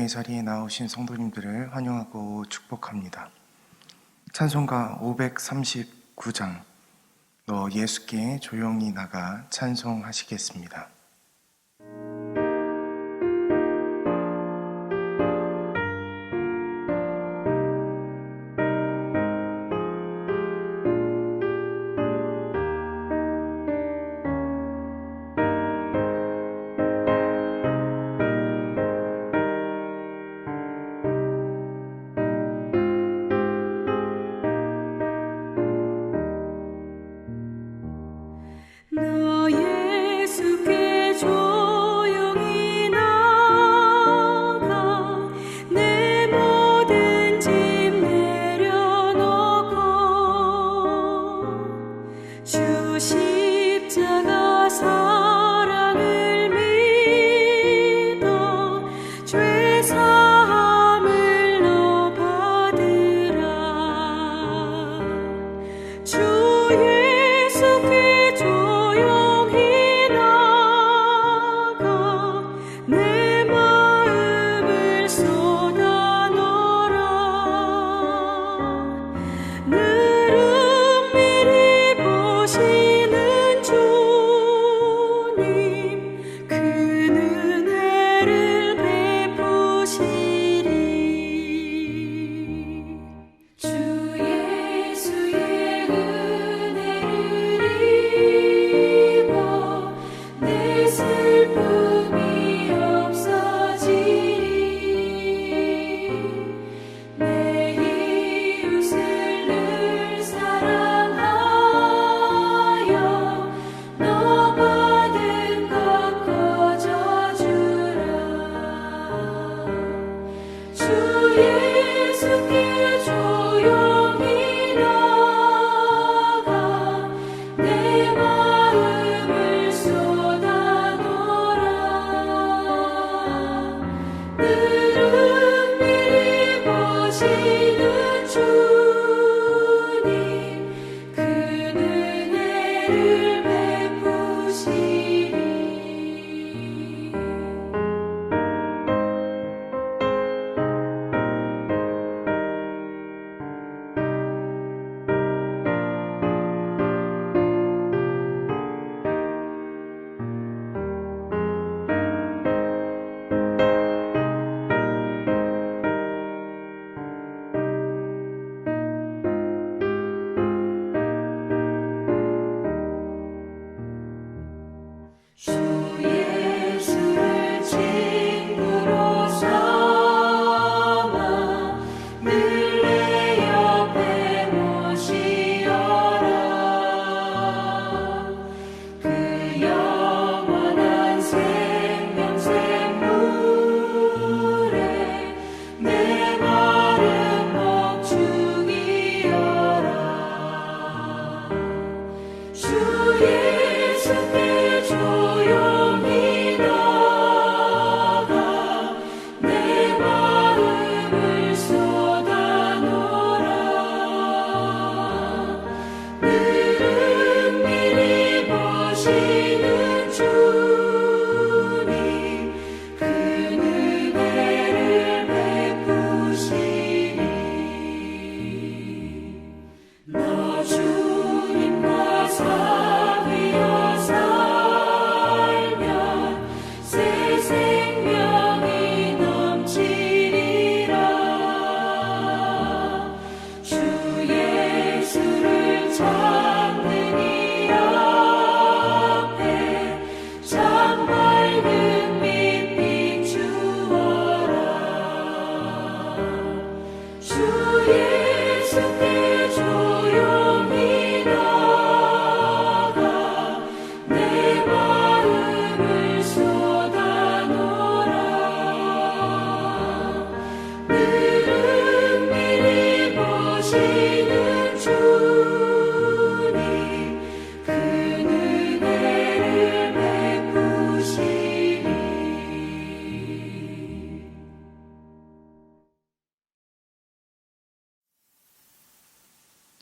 예배의 자리에 나오신 성도님들을 환영하고 축복합니다. 찬송가 539장 너 예수께 조용히 나가 찬송하시겠습니다.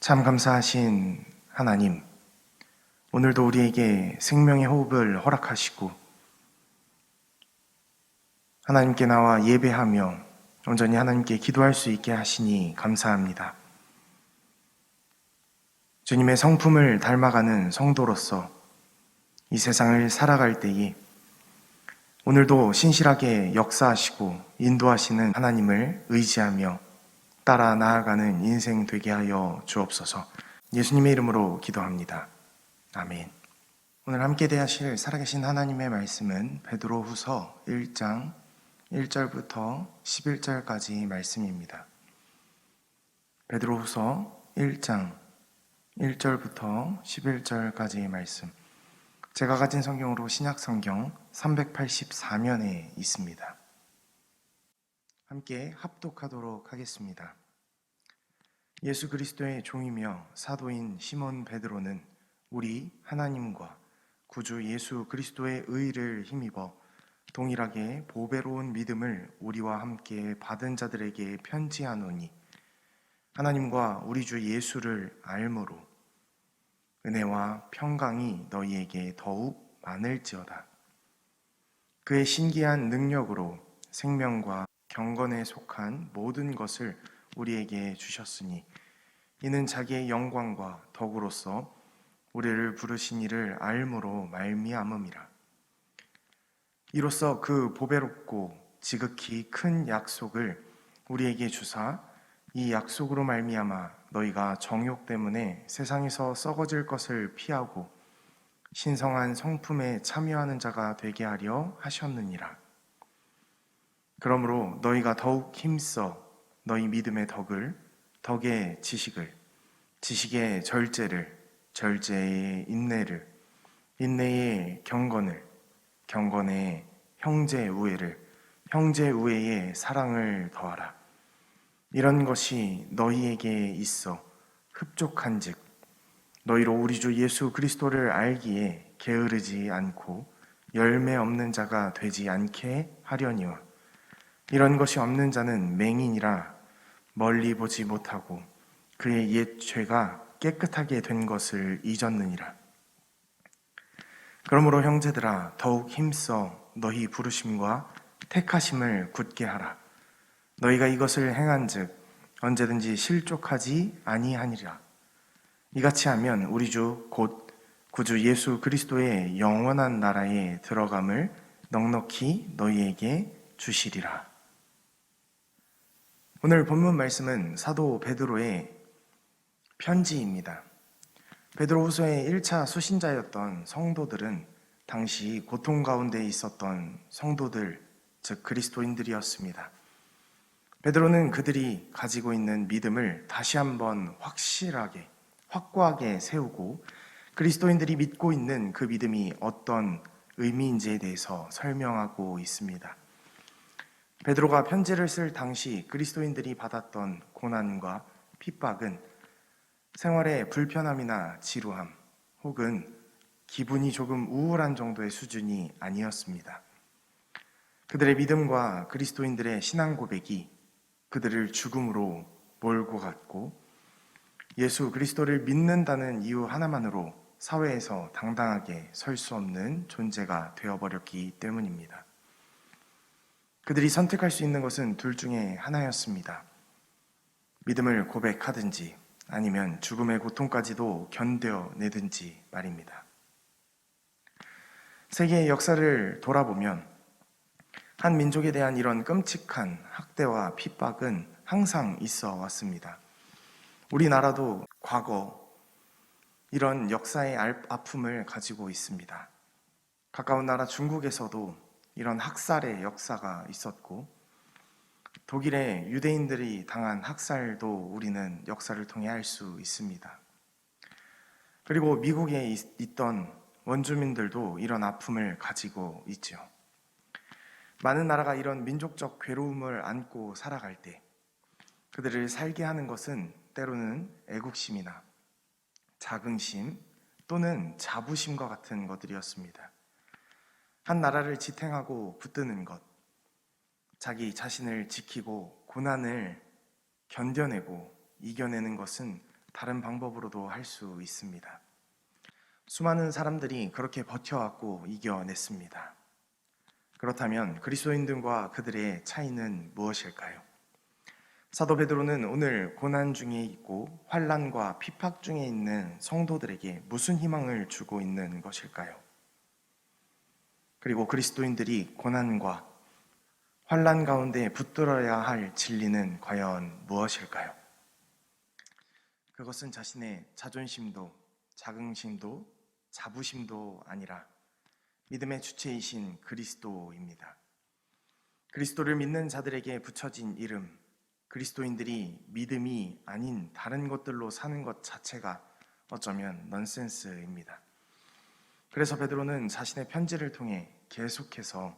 참 감사하신 하나님, 오늘도 우리에게 생명의 호흡을 허락하시고 하나님께 나와 예배하며 온전히 하나님께 기도할 수 있게 하시니 감사합니다. 주님의 성품을 닮아가는 성도로서 이 세상을 살아갈 때에 오늘도 신실하게 역사하시고 인도하시는 하나님을 의지하며 따라 나아가는 인생 되게 하여 주옵소서. 예수님의 이름으로 기도합니다. 아멘. 오늘 함께 대하실 살아계신 하나님의 말씀은 베드로후서 1장 1절부터 11절까지 말씀입니다. 베드로후서 1장 1절부터 11절까지의 말씀. 제가 가진 성경으로 신약성경 384면에 있습니다. 함께 합독하도록 하겠습니다. 예수 그리스도의 종이며 사도인 시몬 베드로는 우리 하나님과 구주 예수 그리스도의 의를 힘입어 동일하게 보배로운 믿음을 우리와 함께 받은 자들에게 편지하노니 하나님과 우리 주 예수를 알므로 은혜와 평강이 너희에게 더욱 많을지어다. 그의 신기한 능력으로 생명과 경건에 속한 모든 것을 우리에게 주셨으니 이는 자기의 영광과 덕으로서 우리를 부르신 이를 알므로 말미암음이라. 이로써 그 보배롭고 지극히 큰 약속을 우리에게 주사 이 약속으로 말미암아 너희가 정욕 때문에 세상에서 썩어질 것을 피하고 신성한 성품에 참여하는 자가 되게 하려 하셨느니라. 그러므로 너희가 더욱 힘써 너희 믿음의 덕을, 덕의 지식을, 지식의 절제를, 절제의 인내를, 인내의 경건을, 경건의 형제 우애를, 형제 우애의 사랑을 더하라. 이런 것이 너희에게 있어 흡족한즉 너희로 우리 주 예수 그리스도를 알기에 게으르지 않고 열매 없는 자가 되지 않게 하려니와 이런 것이 없는 자는 맹인이라 멀리 보지 못하고 그의 옛 죄가 깨끗하게 된 것을 잊었느니라. 그러므로 형제들아 더욱 힘써 너희 부르심과 택하심을 굳게 하라. 너희가 이것을 행한즉 언제든지 실족하지 아니하니라. 이같이 하면 우리 주 곧 구주 예수 그리스도의 영원한 나라에 들어감을 넉넉히 너희에게 주시리라. 오늘 본문 말씀은 사도 베드로의 편지입니다. 베드로후서의 1차 수신자였던 성도들은 당시 고통 가운데 있었던 성도들, 즉 그리스도인들이었습니다. 베드로는 그들이 가지고 있는 믿음을 다시 한번 확실하게, 확고하게 세우고 그리스도인들이 믿고 있는 그 믿음이 어떤 의미인지에 대해서 설명하고 있습니다. 베드로가 편지를 쓸 당시 그리스도인들이 받았던 고난과 핍박은 생활의 불편함이나 지루함 혹은 기분이 조금 우울한 정도의 수준이 아니었습니다. 그들의 믿음과 그리스도인들의 신앙 고백이 그들을 죽음으로 몰고 갔고 예수 그리스도를 믿는다는 이유 하나만으로 사회에서 당당하게 설 수 없는 존재가 되어버렸기 때문입니다. 그들이 선택할 수 있는 것은 둘 중에 하나였습니다. 믿음을 고백하든지 아니면 죽음의 고통까지도 견뎌내든지 말입니다. 세계의 역사를 돌아보면 한 민족에 대한 이런 끔찍한 학대와 핍박은 항상 있어 왔습니다. 우리나라도 과거 이런 역사의 아픔을 가지고 있습니다. 가까운 나라 중국에서도 이런 학살의 역사가 있었고 독일의 유대인들이 당한 학살도 우리는 역사를 통해 알 수 있습니다. 그리고 미국에 있던 원주민들도 이런 아픔을 가지고 있죠. 많은 나라가 이런 민족적 괴로움을 안고 살아갈 때 그들을 살게 하는 것은 때로는 애국심이나 자긍심 또는 자부심과 같은 것들이었습니다. 한 나라를 지탱하고 붙드는 것, 자기 자신을 지키고 고난을 견뎌내고 이겨내는 것은 다른 방법으로도 할 수 있습니다. 수많은 사람들이 그렇게 버텨왔고 이겨냈습니다. 그렇다면 그리스도인들과 그들의 차이는 무엇일까요? 사도 베드로는 오늘 고난 중에 있고 환난과 핍박 중에 있는 성도들에게 무슨 희망을 주고 있는 것일까요? 그리고 그리스도인들이 고난과 환난 가운데 붙들어야 할 진리는 과연 무엇일까요? 그것은 자신의 자존심도 자긍심도 자부심도 아니라 믿음의 주체이신 그리스도입니다. 그리스도를 믿는 자들에게 붙여진 이름, 그리스도인들이 믿음이 아닌 다른 것들로 사는 것 자체가 어쩌면 넌센스입니다. 그래서 베드로는 자신의 편지를 통해 계속해서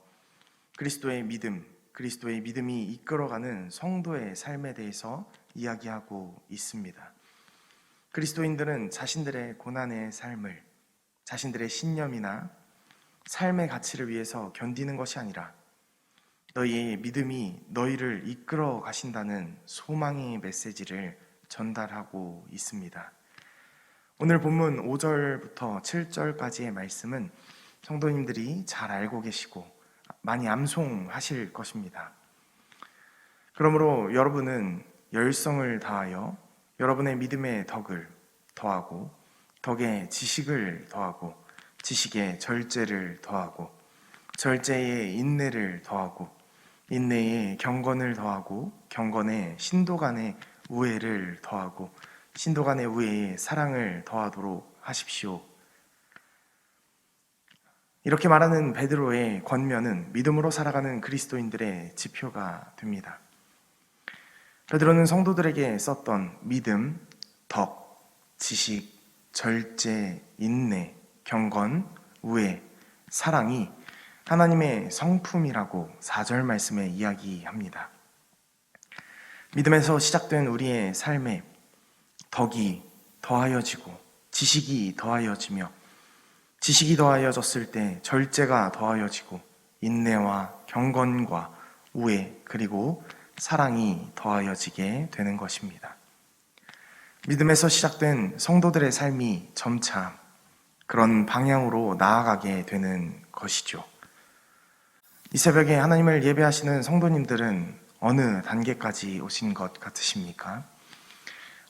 그리스도의 믿음이 이끌어가는 성도의 삶에 대해서 이야기하고 있습니다. 그리스도인들은 자신들의 고난의 삶을 자신들의 신념이나 삶의 가치를 위해서 견디는 것이 아니라 너희의 믿음이 너희를 이끌어 가신다는 소망의 메시지를 전달하고 있습니다. 오늘 본문 5절부터 7절까지의 말씀은 성도님들이 잘 알고 계시고 많이 암송하실 것입니다. 그러므로 여러분은 열성을 다하여 여러분의 믿음의 덕을 더하고 덕에 지식을 더하고 지식에 절제를 더하고 절제에 인내를 더하고 인내에 경건을 더하고 경건에 신도 간의 우애를 더하고 신도 간의 우애에 사랑을 더하도록 하십시오. 이렇게 말하는 베드로의 권면은 믿음으로 살아가는 그리스도인들의 지표가 됩니다. 베드로는 성도들에게 썼던 믿음, 덕, 지식, 절제, 인내, 경건, 우애, 사랑이 하나님의 성품이라고 4절 말씀에 이야기합니다. 믿음에서 시작된 우리의 삶에 덕이 더하여지고 지식이 더하여지며 지식이 더하여졌을 때 절제가 더하여지고 인내와 경건과 우애 그리고 사랑이 더하여지게 되는 것입니다. 믿음에서 시작된 성도들의 삶이 점차 그런 방향으로 나아가게 되는 것이죠. 이 새벽에 하나님을 예배하시는 성도님들은 어느 단계까지 오신 것 같으십니까?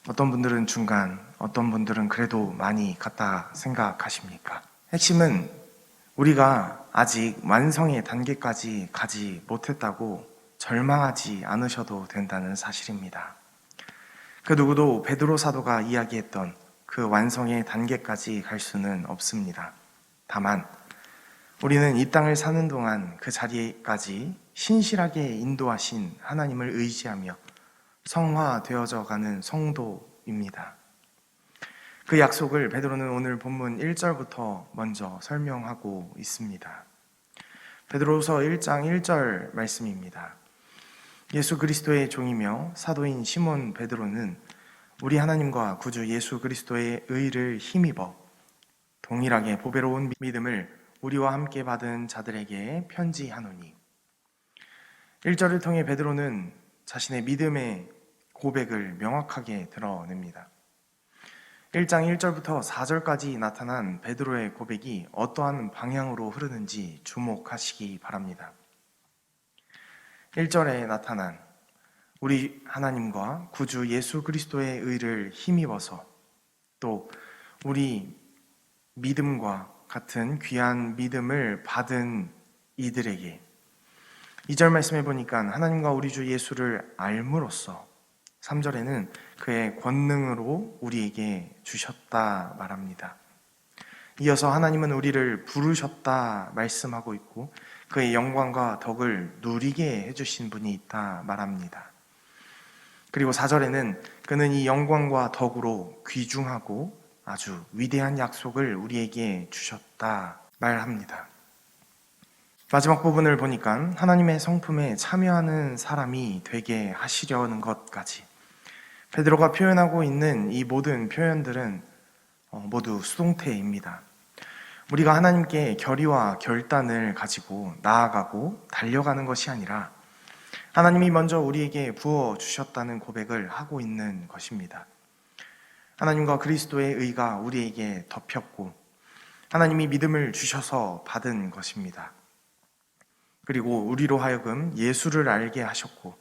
어떤 분들은 중간, 어떤 분들은 그래도 많이 갔다 생각하십니까? 핵심은 우리가 아직 완성의 단계까지 가지 못했다고 절망하지 않으셔도 된다는 사실입니다. 그 누구도 베드로 사도가 이야기했던 그 완성의 단계까지 갈 수는 없습니다. 다만 우리는 이 땅을 사는 동안 그 자리까지 신실하게 인도하신 하나님을 의지하며 성화되어져 가는 성도입니다. 그 약속을 베드로는 오늘 본문 1절부터 먼저 설명하고 있습니다. 베드로후서 1장 1절 말씀입니다. 예수 그리스도의 종이며 사도인 시몬 베드로는 우리 하나님과 구주 예수 그리스도의 의를 힘입어 동일하게 보배로운 믿음을 우리와 함께 받은 자들에게 편지하노니. 1절을 통해 베드로는 자신의 믿음의 고백을 명확하게 드러냅니다. 1장 1절부터 4절까지 나타난 베드로의 고백이 어떠한 방향으로 흐르는지 주목하시기 바랍니다. 1절에 나타난 우리 하나님과 구주 예수 그리스도의 의를 힘입어서 또 우리 믿음과 같은 귀한 믿음을 받은 이들에게 2절 말씀해 보니까 하나님과 우리 주 예수를 알므로써 3절에는 그의 권능으로 우리에게 주셨다 말합니다. 이어서 하나님은 우리를 부르셨다 말씀하고 있고 그의 영광과 덕을 누리게 해주신 분이 있다 말합니다. 그리고 4절에는 그는 이 영광과 덕으로 귀중하고 아주 위대한 약속을 우리에게 주셨다 말합니다. 마지막 부분을 보니까 하나님의 성품에 참여하는 사람이 되게 하시려는 것까지 베드로가 표현하고 있는 이 모든 표현들은 모두 수동태입니다. 우리가 하나님께 결의와 결단을 가지고 나아가고 달려가는 것이 아니라 하나님이 먼저 우리에게 부어주셨다는 고백을 하고 있는 것입니다. 하나님과 그리스도의 의가 우리에게 덮였고 하나님이 믿음을 주셔서 받은 것입니다. 그리고 우리로 하여금 예수를 알게 하셨고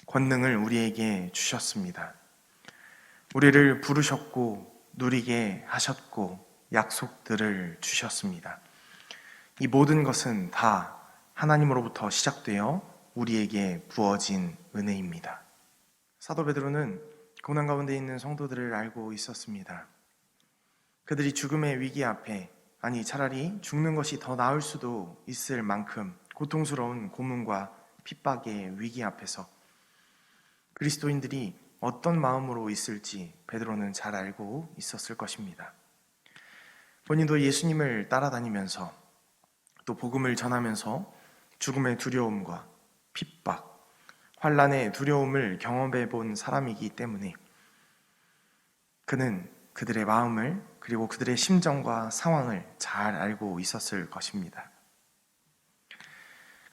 권능을 우리에게 주셨습니다. 우리를 부르셨고 누리게 하셨고 약속들을 주셨습니다. 이 모든 것은 다 하나님으로부터 시작되어 우리에게 부어진 은혜입니다. 사도 베드로는 고난 가운데 있는 성도들을 알고 있었습니다. 그들이 죽음의 위기 앞에, 아니 차라리 죽는 것이 더 나을 수도 있을 만큼 고통스러운 고문과 핍박의 위기 앞에서 그리스도인들이 어떤 마음으로 있을지 베드로는 잘 알고 있었을 것입니다. 본인도 예수님을 따라다니면서 또 복음을 전하면서 죽음의 두려움과 핍박, 환난의 두려움을 경험해 본 사람이기 때문에 그는 그들의 마음을 그리고 그들의 심정과 상황을 잘 알고 있었을 것입니다.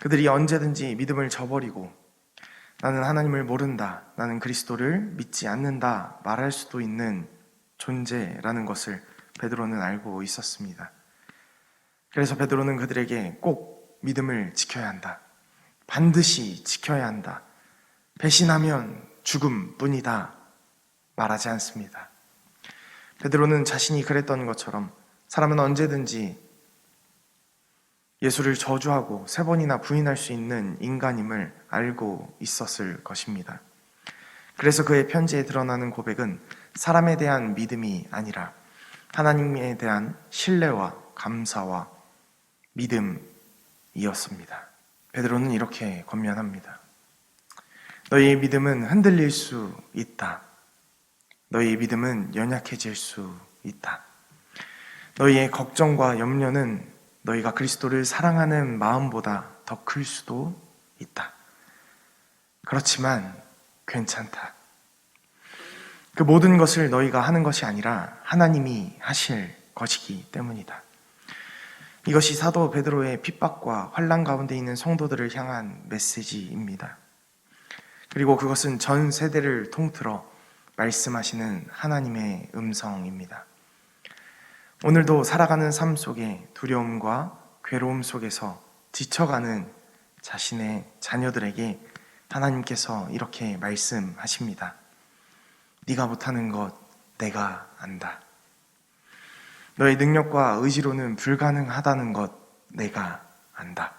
그들이 언제든지 믿음을 저버리고 나는 하나님을 모른다, 나는 그리스도를 믿지 않는다 말할 수도 있는 존재라는 것을 베드로는 알고 있었습니다. 그래서 베드로는 그들에게 꼭 믿음을 지켜야 한다, 반드시 지켜야 한다, 배신하면 죽음뿐이다 말하지 않습니다. 베드로는 자신이 그랬던 것처럼 사람은 언제든지 예수를 저주하고 3번이나 부인할 수 있는 인간임을 알고 있었을 것입니다. 그래서 그의 편지에 드러나는 고백은 사람에 대한 믿음이 아니라 하나님에 대한 신뢰와 감사와 믿음이었습니다. 베드로는 이렇게 권면합니다. 너희의 믿음은 흔들릴 수 있다. 너희의 믿음은 연약해질 수 있다. 너희의 걱정과 염려는 너희가 그리스도를 사랑하는 마음보다 더 클 수도 있다. 그렇지만 괜찮다. 그 모든 것을 너희가 하는 것이 아니라 하나님이 하실 것이기 때문이다. 이것이 사도 베드로의 핍박과 환난 가운데 있는 성도들을 향한 메시지입니다. 그리고 그것은 전 세대를 통틀어 말씀하시는 하나님의 음성입니다. 오늘도 살아가는 삶 속에 두려움과 괴로움 속에서 지쳐가는 자신의 자녀들에게 하나님께서 이렇게 말씀하십니다. 네가 못하는 것 내가 안다. 너의 능력과 의지로는 불가능하다는 것 내가 안다.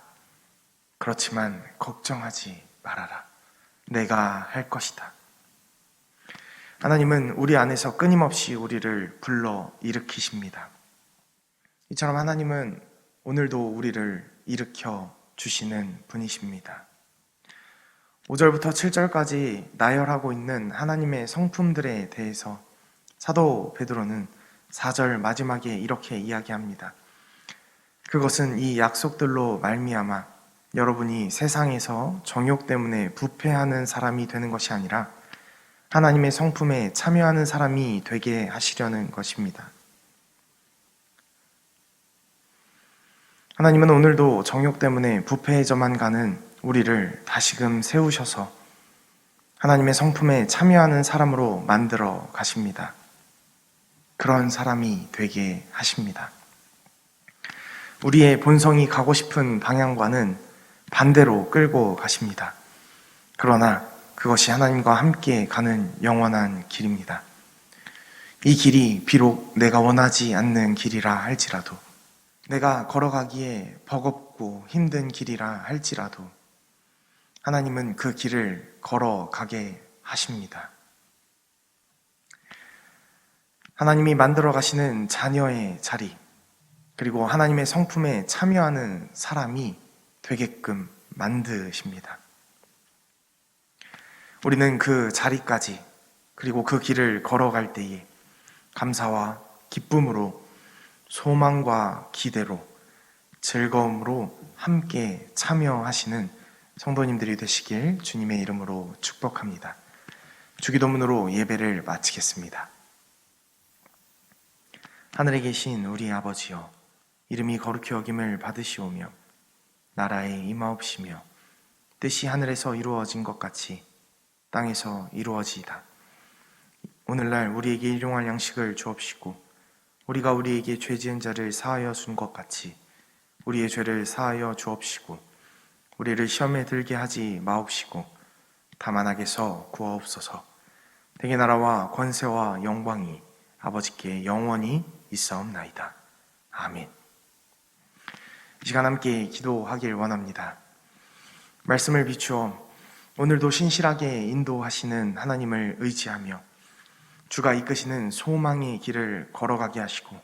그렇지만 걱정하지 말아라. 내가 할 것이다. 하나님은 우리 안에서 끊임없이 우리를 불러 일으키십니다. 이처럼 하나님은 오늘도 우리를 일으켜 주시는 분이십니다. 5절부터 7절까지 나열하고 있는 하나님의 성품들에 대해서 사도 베드로는 4절 마지막에 이렇게 이야기합니다. 그것은 이 약속들로 말미암아 여러분이 세상에서 정욕 때문에 부패하는 사람이 되는 것이 아니라 하나님의 성품에 참여하는 사람이 되게 하시려는 것입니다. 하나님은 오늘도 정욕 때문에 부패해져만 가는 우리를 다시금 세우셔서 하나님의 성품에 참여하는 사람으로 만들어 가십니다. 그런 사람이 되게 하십니다. 우리의 본성이 가고 싶은 방향과는 반대로 끌고 가십니다. 그러나 그것이 하나님과 함께 가는 영원한 길입니다. 이 길이 비록 내가 원하지 않는 길이라 할지라도, 내가 걸어가기에 버겁고 힘든 길이라 할지라도 하나님은 그 길을 걸어가게 하십니다. 하나님이 만들어 가시는 자녀의 자리, 그리고 하나님의 성품에 참여하는 사람이 되게끔 만드십니다. 우리는 그 자리까지, 그리고 그 길을 걸어갈 때에 감사와 기쁨으로, 소망과 기대로, 즐거움으로 함께 참여하시는 성도님들이 되시길 주님의 이름으로 축복합니다. 주기도문으로 예배를 마치겠습니다. 하늘에 계신 우리 아버지여, 이름이 거룩히 여김을 받으시오며 나라에 임하옵시며 뜻이 하늘에서 이루어진 것 같이 땅에서 이루어지이다. 오늘날 우리에게 일용할 양식을 주옵시고 우리가 우리에게 죄 지은 자를 사하여 준 것 같이 우리의 죄를 사하여 주옵시고 우리를 시험에 들게 하지 마옵시고 다만 악에서 구하옵소서. 대개 나라와 권세와 영광이 아버지께 영원히 있사옵나이다. 아멘. 이 시간 함께 기도하길 원합니다. 말씀을 비추어 오늘도 신실하게 인도하시는 하나님을 의지하며 주가 이끄시는 소망의 길을 걸어가게 하시고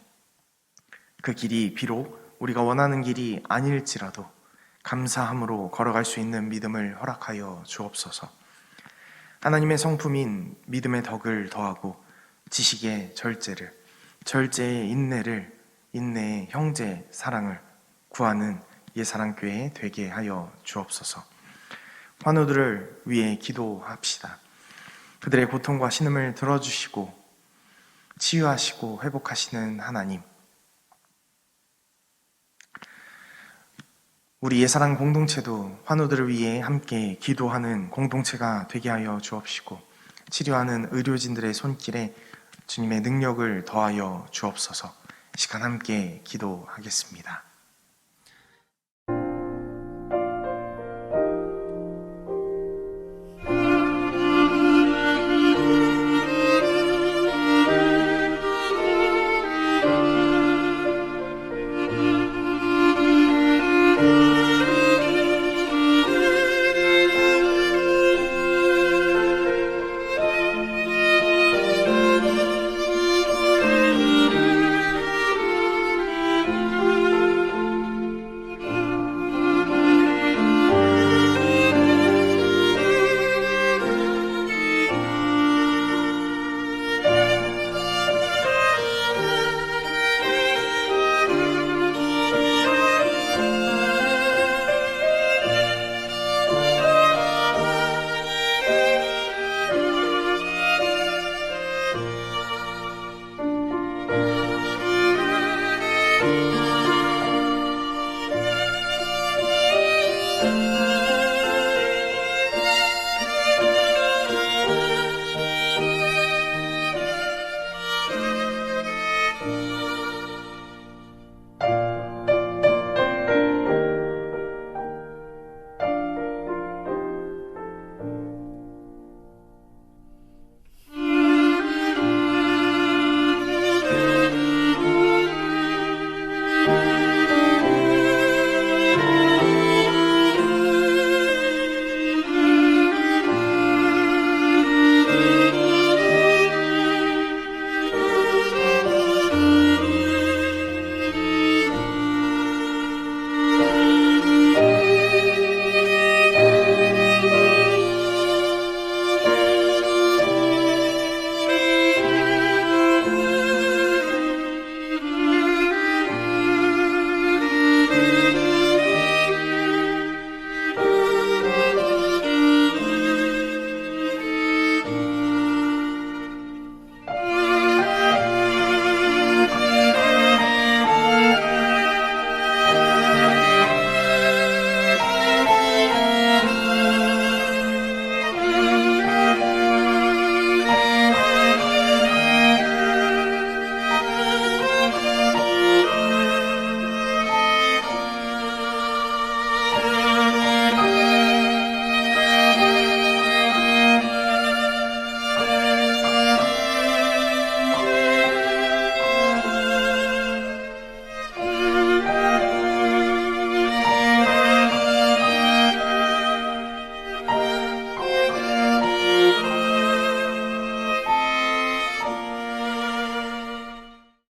그 길이 비록 우리가 원하는 길이 아닐지라도 감사함으로 걸어갈 수 있는 믿음을 허락하여 주옵소서. 하나님의 성품인 믿음의 덕을 더하고 지식의 절제를, 절제의 인내를, 인내의 형제 사랑을 구하는 예사랑교회 되게 하여 주옵소서. 환우들을 위해 기도합시다. 그들의 고통과 신음을 들어주시고 치유하시고 회복하시는 하나님, 우리 예사랑 공동체도 환우들을 위해 함께 기도하는 공동체가 되게 하여 주옵시고 치료하는 의료진들의 손길에 주님의 능력을 더하여 주옵소서. 시간 함께 기도하겠습니다.